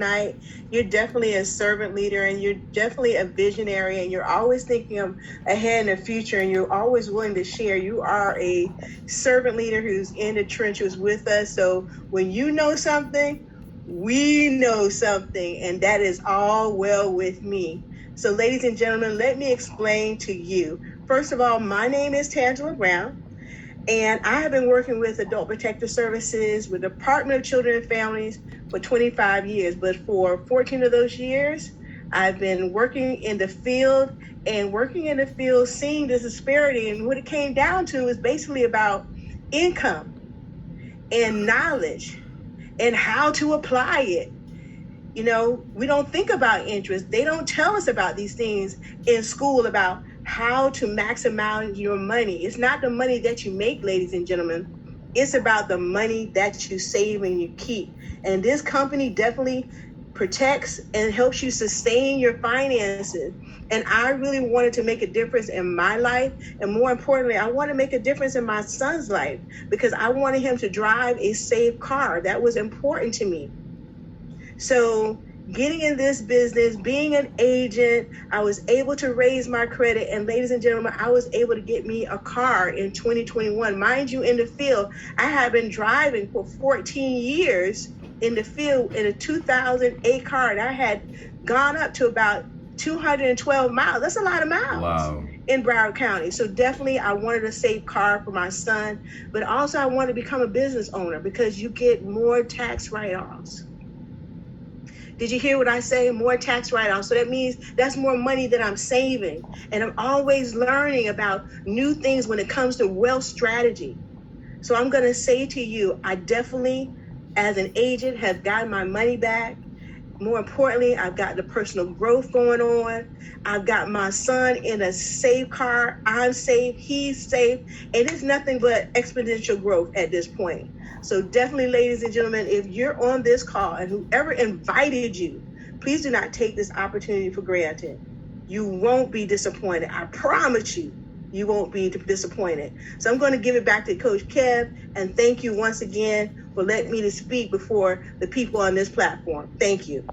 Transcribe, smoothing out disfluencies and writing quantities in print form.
tonight. You're definitely a servant leader, and you're definitely a visionary, and you're always thinking of ahead in the future, and you're always willing to share. You are a servant leader who's in the trenches with us. So when you know something, we know something, and that is all well with me. So ladies and gentlemen, let me explain to you. First of all, my name is Tangela Brown. And I have been working with Adult Protective Services with the Department of Children and Families for 25 years. But for 14 of those years, I've been working in the field seeing the disparity. And what it came down to is basically about income and knowledge and how to apply it. You know, we don't think about interest. They don't tell us about these things in school about how to maximize your money. It's not the money that you make, ladies and gentlemen. It's about the money that you save and you keep. And this company definitely protects and helps you sustain your finances. And I really wanted to make a difference in my life. And more importantly, I want to make a difference in my son's life because I wanted him to drive a safe car. That was important to me. So getting in this business, being an agent, I was able to raise my credit. And ladies and gentlemen, I was able to get me a car in 2021. Mind you, in the field, I have been driving for 14 years in the field in a 2008 car. And I had gone up to about 212 miles. That's a lot of miles. Wow. In Broward County. So definitely I wanted a safe car for my son, but also I wanted to become a business owner because you get more tax write-offs. Did you hear what I say? More tax write-offs. So that means that's more money that I'm saving. And I'm always learning about new things when it comes to wealth strategy. So I'm going to say to you, I definitely, as an agent, have gotten my money back. More importantly, I've got the personal growth going on. I've got my son in a safe car. I'm safe. He's safe. And it's nothing but exponential growth at this point. So definitely, ladies and gentlemen, if you're on this call and whoever invited you, please do not take this opportunity for granted. You won't be disappointed. I promise you, you won't be disappointed. So I'm going to give it back to Coach Kev, and thank you once again for letting me to speak before the people on this platform. Thank you.